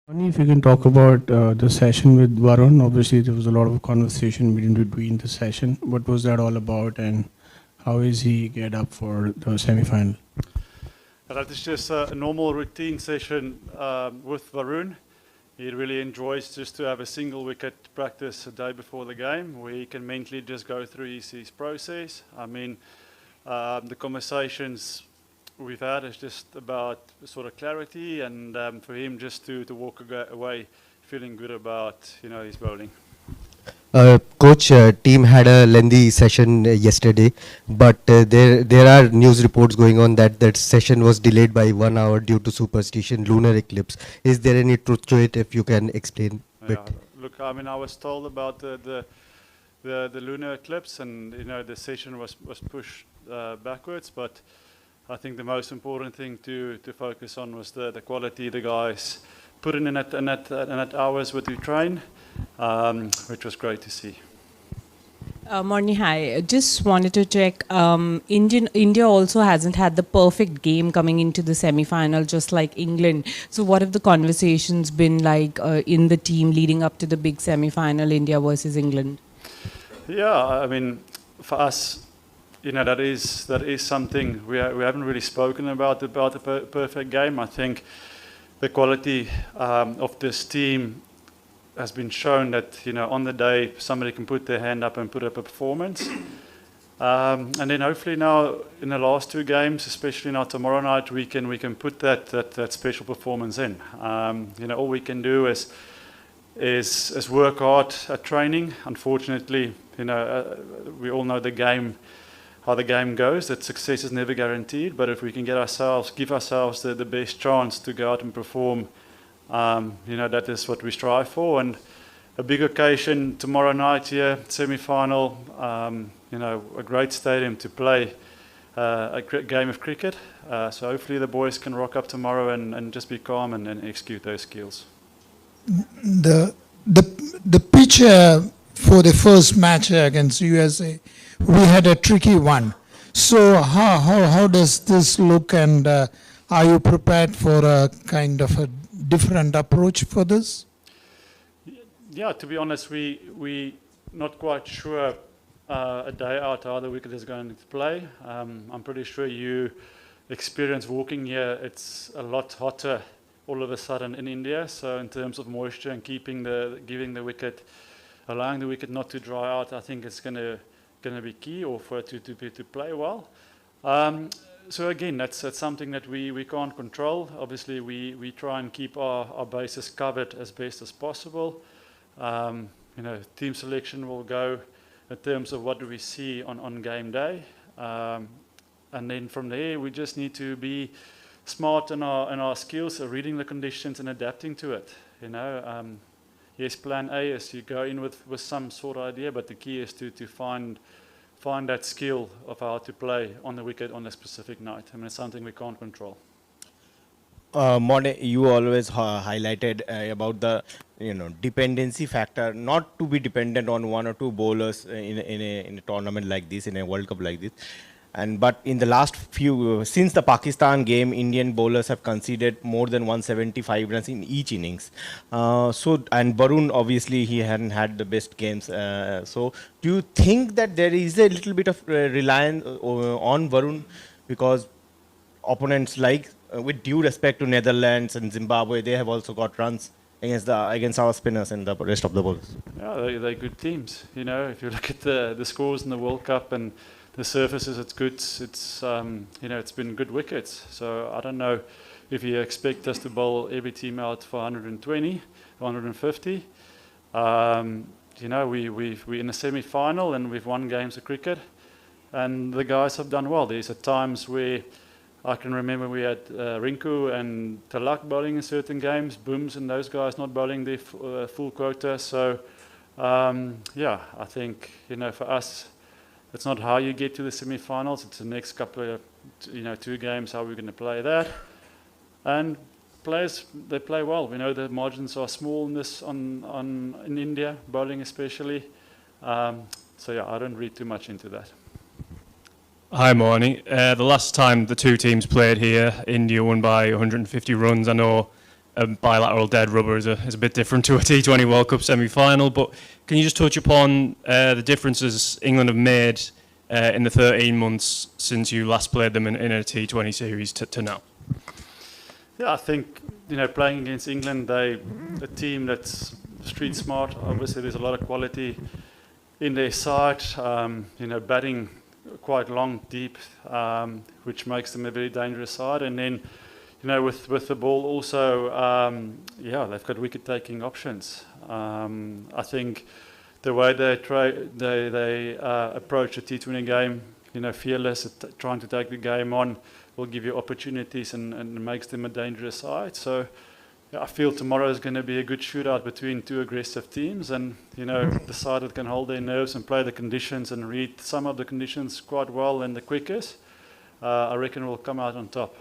Only if you can talk about the session with Varun. Obviously, there was a lot of conversation in between the session. What was that all about, and how is he get up for the semi-final? That is just a normal routine session with Varun. He really enjoys just to have a single wicket practice a day before the game where he can mentally just go through his process. I mean, the conversations we've had is just about sort of clarity and for him just to walk away feeling good about his bowling. Coach, team had a lengthy session yesterday, but there are news reports going on that that session was delayed by 1 hour due to superstition, lunar eclipse. Is there any truth to it? If you can explain a bit. Look, I mean, I was told about the lunar eclipse, and the session was pushed backwards. But I think the most important thing to focus on was the quality the guys put in that hours with the train, which was great to see. Morne, hi. Just wanted to check. India also hasn't had the perfect game coming into the semi-final, just like England. So, what have the conversations been like in the team leading up to the big semi-final, India versus England? Yeah, I mean, for us, that is something we haven't really spoken about the perfect game. I think the quality of this team has been shown that on the day somebody can put their hand up and put up a performance, and then hopefully now in the last two games, especially now tomorrow night, we can put that special performance in. All we can do is work hard at training. Unfortunately, we all know how the game goes. That success is never guaranteed, but if we can give ourselves the best chance to go out and perform. That is what we strive for, and a big occasion tomorrow night here, semi-final. A great stadium to play a great game of cricket. So hopefully the boys can rock up tomorrow and just be calm and execute those skills. The pitch for the first match against USA, we had a tricky one. So how does this look, and are you prepared for a kind of a different approach for this? Yeah, to be honest, we not quite sure a day out how the wicket is going to play. I'm pretty sure you experience walking here. It's a lot hotter all of a sudden in India. So in terms of moisture and allowing the wicket not to dry out, I think it's going to be key, or for it to play well. So again, that's something that we can't control. Obviously, we try and keep our bases covered as best as possible. Team selection will go in terms of what do we see on game day, and then from there we just need to be smart in our skills of reading the conditions and adapting to it. Yes, plan A is you go in with some sort of idea, but the key is to find that skill of how to play on the wicket on a specific night. I mean, it's something we can't control. Morne, you always highlighted about the dependency factor, not to be dependent on one or two bowlers in a tournament like this, in a World Cup like this. But in the last since the Pakistan game, Indian bowlers have conceded more than 175 runs in each innings. And Varun, obviously, he hadn't had the best games. So do you think that there is a little bit of reliance on Varun, because opponents like, with due respect to Netherlands and Zimbabwe, they have also got runs against our spinners and the rest of the bowlers? Yeah, they're good teams. If you look at the scores in the World Cup and the surfaces, it's good. It's been good wickets. So I don't know if you expect us to bowl every team out for 120, 150. We're in a semi-final and we've won games of cricket, and the guys have done well. There's at times where I can remember we had Rinku and Talak bowling in certain games, Booms and those guys not bowling their full quota. So I think for us, it's not how you get to the semi-finals. It's the next couple of, 2 games, how we're going to play that. And players, they play well. We know the margins are small in India, bowling especially. I don't read too much into that. Hi, Morne. The last time the two teams played here, India won by 150 runs. I know bilateral dead rubber is a bit different to a T20 World Cup semi-final. But can you just touch upon the differences England have made in the 13 months since you last played them in a T20 series to now? Yeah, I think playing against England, a team that's street smart. Obviously, there's a lot of quality in their side. Batting quite long, deep, which makes them a very dangerous side. And then, with the ball also, they've got wicket-taking options. I think the way they approach a T20 game, fearless, trying to take the game on, will give you opportunities and makes them a dangerous side. So I feel tomorrow is going to be a good shootout between two aggressive teams, and the side that can hold their nerves and play the conditions and read some of the conditions quite well and the quickest, I reckon will come out on top.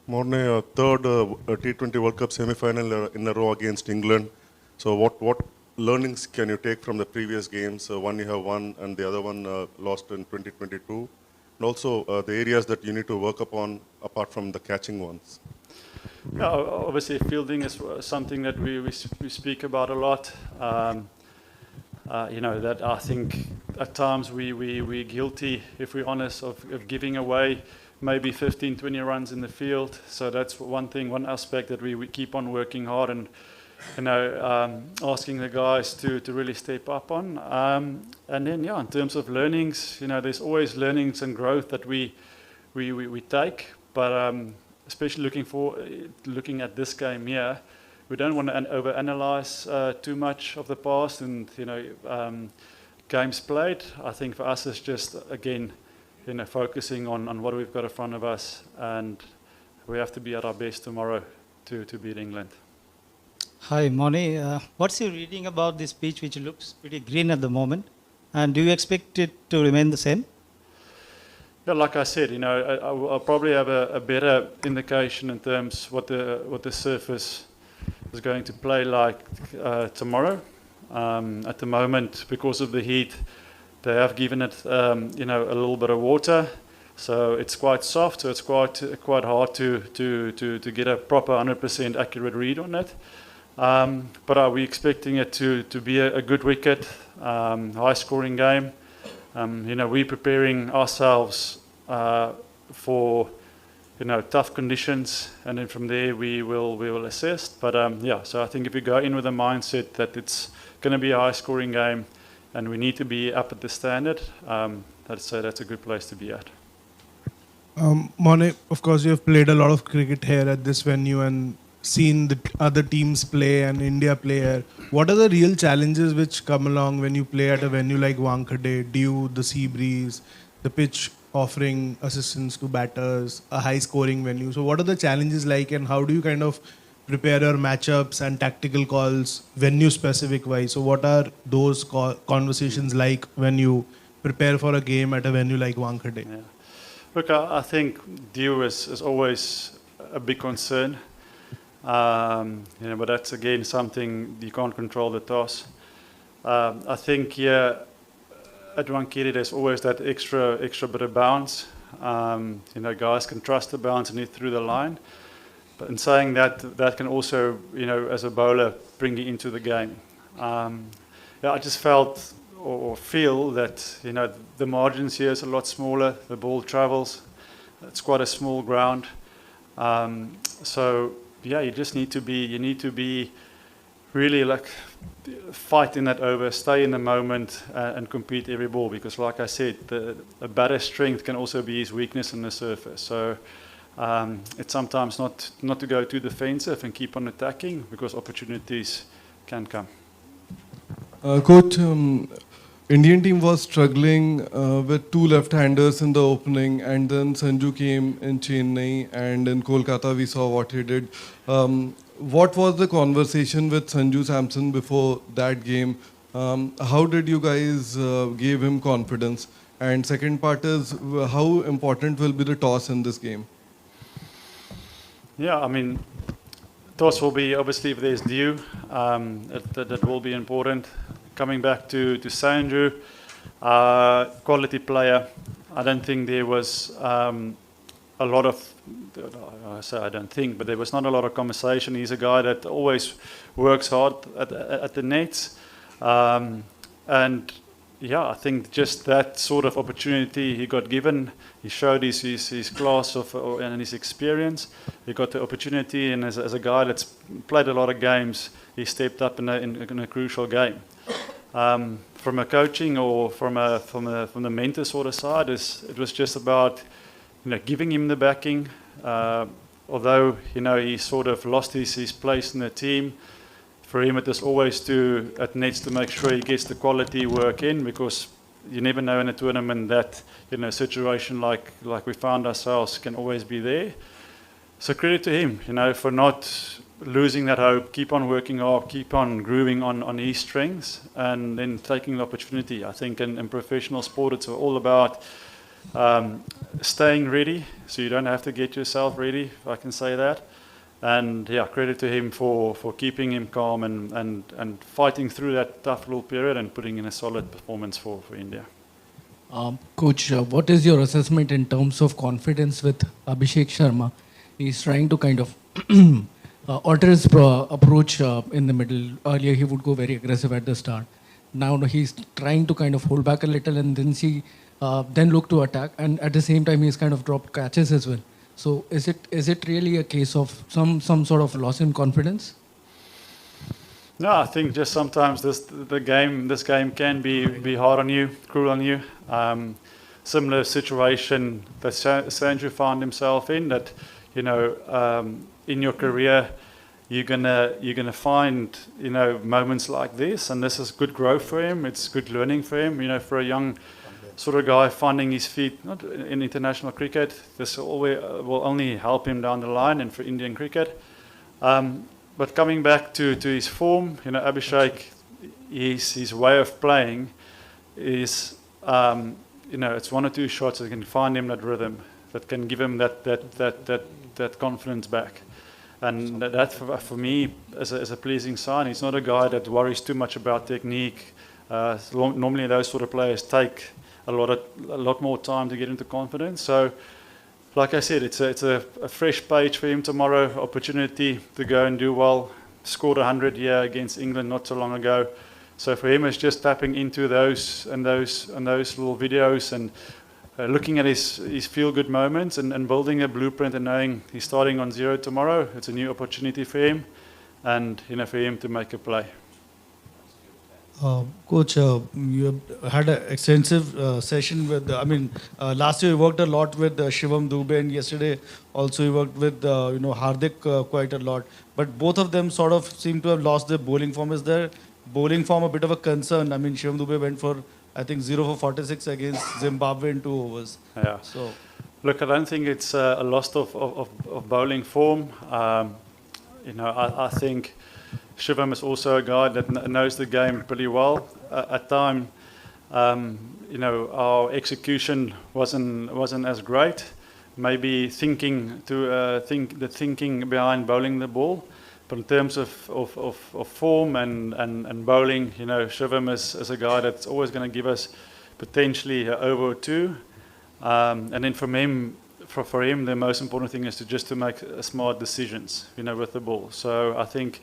Morne, third T20 World Cup semi-final in a row against England. So what learnings can you take from the previous games? One you have won and the other one lost in 2022. And also the areas that you need to work upon apart from the catching ones. Yeah, obviously fielding is something that we speak about a lot. That I think at times we're guilty, if we're honest, of giving away maybe 15, 20 runs in the field. So that's one aspect that we keep on working hard and asking the guys to really step up on. And then, in terms of learnings, there's always learnings and growth that we take. But especially looking at this game here, we don't want to overanalyze too much of the past and games played. I think for us it's just again focusing on what we've got in front of us, and we have to be at our best tomorrow to beat England. Hi, Morne. What's your reading about this pitch, which looks pretty green at the moment? And do you expect it to remain the same? Yeah, like I said, I'll probably have a better indication in terms what the surface is going to play like tomorrow. At the moment, because of the heat, they have given it a little bit of water, so it's quite soft. So it's quite hard to get a proper 100% accurate read on it. But are we expecting it to be a good wicket, high scoring game? We're preparing ourselves for tough conditions, and then from there we will assess. But so I think if you go in with a mindset that it's going to be a high scoring game and we need to be up at the standard, that's a good place to be at. Morne, of course you have played a lot of cricket here at this venue and seen the other teams play and India play here. What are the real challenges which come along when you play at a venue like Wankhede, dew, the sea breeze, the pitch offering assistance to batters, a high scoring venue? So what are the challenges like, and how do you kind of prepare your matchups and tactical calls venue specific wise? So what are those conversations like when you prepare for a game at a venue like Wankhede? Yeah. Look, I think dew is always a big concern. But that's again something you can't control the toss. I think here at Wankhede there's always that extra bit of bounce. Guys can trust the bounce and hit through the line. But in saying that can also, as a bowler, bring you into the game. I just felt or feel that the margins here is a lot smaller. The ball travels. It's quite a small ground. You just need to be really like fight in that over, stay in the moment, and compete every ball. Because, like I said, a batter's strength can also be his weakness on the surface. So it's sometimes not to go too defensive and keep on attacking, because opportunities can come. Coach, Indian team was struggling with two left-handers in the opening, and then Sanju came in Chennai, and in Kolkata we saw what he did. What was the conversation with Sanju Samson before that game? How did you guys give him confidence? And second part is, how important will be the toss in this game? Yeah, I mean, toss will be, obviously, if there's dew, that will be important. Coming back to Sanju, quality player. I don't think there was a lot of, I don't think, but there was not a lot of conversation. He's a guy that always works hard at the nets. And yeah, I think just that sort of opportunity he got given, he showed his class and his experience. He got the opportunity, and as a guy that's played a lot of games, he stepped up in a crucial game. From a coaching or from the mentor sort of side, it was just about giving him the backing. Although he sort of lost his place in the team, for him it was always at nets to make sure he gets the quality work in, because you never know in a tournament that a situation like we found ourselves can always be there. So credit to him, for not losing that hope, keep on working hard, keep on grooving on his strengths, and then taking the opportunity. I think in professional sport it's all about staying ready, so you don't have to get yourself ready, if I can say that. And yeah, credit to him for keeping him calm and fighting through that tough little period and putting in a solid performance for India. Coach, what is your assessment in terms of confidence with Abhishek Sharma? He's trying to kind of alter his approach in the middle. Earlier he would go very aggressive at the start. Now he's trying to kind of hold back a little and then look to attack. And at the same time he's kind of dropped catches as well. So is it really a case of some sort of loss in confidence? No, I think just sometimes this game can be hard on you, cruel on you. Similar situation that Sanju found himself in. That in your career you're gonna find moments like this, and this is good growth for him. It's good learning for him. For a young sort of guy finding his feet, not in international cricket, this will only help him down the line and for Indian cricket. But coming back to his form, Abhishek, his way of playing is, it's one or two shots that can find him that rhythm, that can give him that confidence back. And that for me is a pleasing sign. He's not a guy that worries too much about technique. Normally those sort of players take a lot more time to get into confidence. So, like I said, it's a fresh page for him tomorrow. Opportunity to go and do well. Scored 100 here against England not so long ago. So for him, it's just tapping into those little videos and looking at his feel-good moments and building a blueprint and knowing he's starting on zero tomorrow. It's a new opportunity for him, and for him to make a play. Coach, you had an extensive session with, last year you worked a lot with Shivam Dubey, and yesterday also you worked with, Hardik quite a lot. But both of them sort of seem to have lost their bowling form. Is their bowling form a bit of a concern? Shivam Dubey went for, I think, 0 for 46 against Zimbabwe in 2 overs. Yeah. So, look, I don't think it's a loss of bowling form. I think Shivam is also a guy that knows the game pretty well. At time, our execution wasn't as great. Maybe thinking behind bowling the ball, but in terms of form and bowling, Shivam is a guy that's always going to give us potentially an over or two. And then for him, the most important thing is to make smart decisions, with the ball. So I think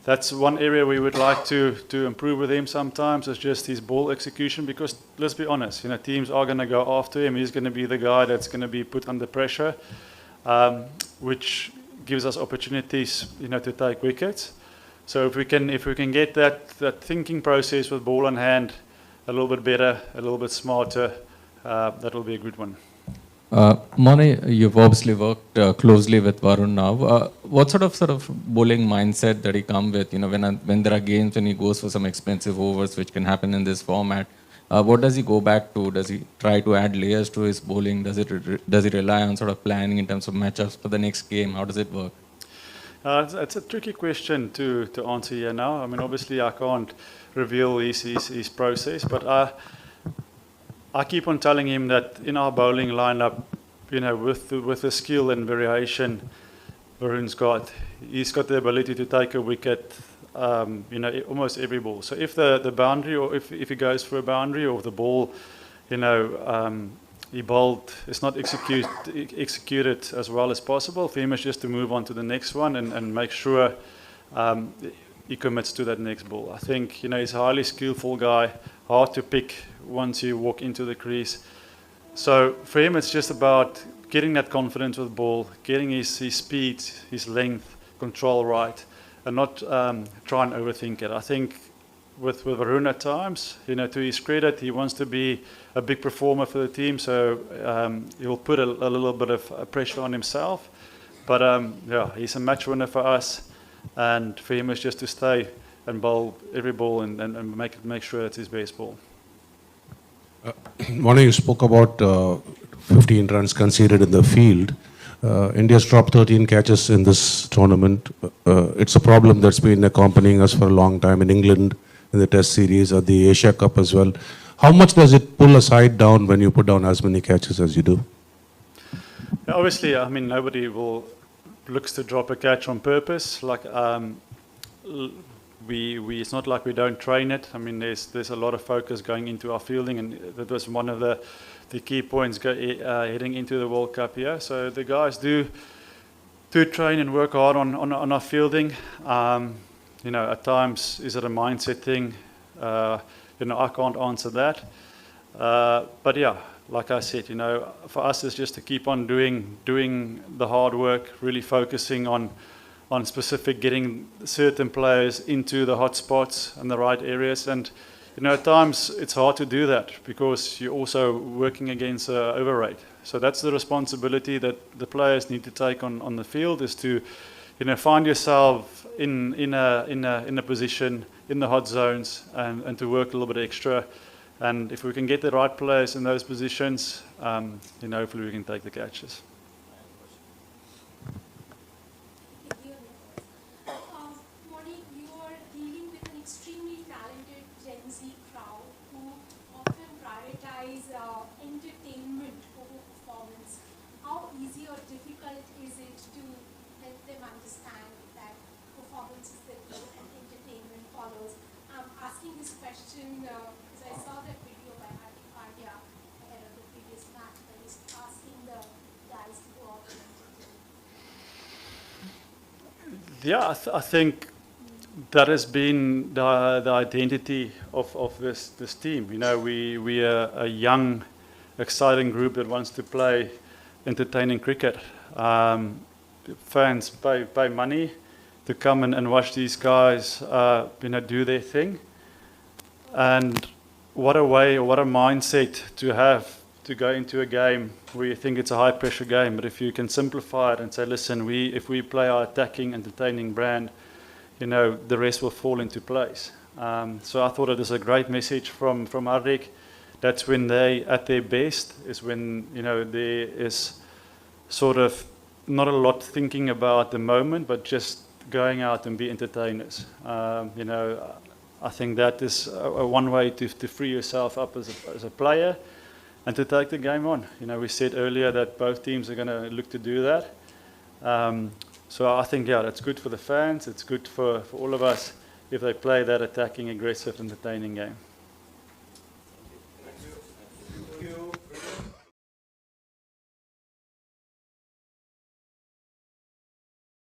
that's one area we would like to improve with him sometimes, is just his ball execution, because let's be honest, teams are going to go after him. He's going to be the guy that's going to be put under pressure, which gives us opportunities, to take wickets. So if we can get that thinking process with ball in hand a little bit better, a little bit smarter, that will be a good one. Morne, you've obviously worked closely with Varun now. What sort of bowling mindset that he come with? When there are games when he goes for some expensive overs, which can happen in this format. What does he go back to? Does he try to add layers to his bowling? Does he rely on sort of planning in terms of matchups for the next game? How does it work? It's a tricky question to answer here now. Obviously I can't reveal his process, but I keep on telling him that in our bowling lineup, with the skill and variation Varun's got, he's got the ability to take a wicket, almost every ball. So if the boundary, or if he goes for a boundary, or if the ball, he bowled, it's not executed as well as possible. For him, it's just to move on to the next one and make sure he commits to that next ball. I think, he's a highly skillful guy, hard to pick once you walk into the crease. So for him, it's just about getting that confidence with the ball, getting his speed, his length, control right, and not try and overthink it. I think with Varun at times, to his credit, he wants to be a big performer for the team, so he'll put a little bit of pressure on himself. But he's a match winner for us, and for him it's just to stay and bowl every ball and make sure it's his best ball. Morne, you spoke about 15 runs conceded in the field. India's dropped 13 catches in this tournament. It's a problem that's been accompanying us for a long time in England, in the Test series, or the Asia Cup as well. How much does it pull a side down when you put down as many catches as you do? Yeah, obviously, nobody looks to drop a catch on purpose. Like it's not like we don't train it. There's a lot of focus going into our fielding, and that was one of the key points heading into the World Cup here. So the guys do train and work hard on our fielding. At times, is it a mindset thing? I can't answer that. But yeah, like I said, for us it's just to keep on doing the hard work, really focusing on specific getting certain players into the hot spots and the right areas. And at times it's hard to do that because you're also working against overrate. So that's the responsibility that the players need to take on the field, is to find yourself in a position in the hot zones and to work a little bit extra. And if we can get the right players in those positions, hopefully we can take the catches. Morne, you are dealing with an extremely talented Gen Z crowd who often prioritize entertainment over performance. How easy or difficult is it to help them understand that performance is the key and entertainment follows? I'm asking this question because I saw that video by Hardik Pandya ahead of the previous match, where he's asking the guys to go out and entertain. Yeah, I think that has been the identity of this team. We are a young, exciting group that wants to play entertaining cricket. Fans pay money to come and watch these guys do their thing. And what a way, or what a mindset to have to go into a game where you think it's a high pressure game, but if you can simplify it and say, listen, if we play our attacking, entertaining brand, the rest will fall into place. So I thought it was a great message from Hardik. That's when they at their best, is when there is sort of not a lot thinking about the moment, but just going out and be entertainers. I think that is one way to free yourself up as a player and to take the game on. We said earlier that both teams are going to look to do that. So I think, that's good for the fans. It's good for all of us if they play that attacking, aggressive, entertaining game.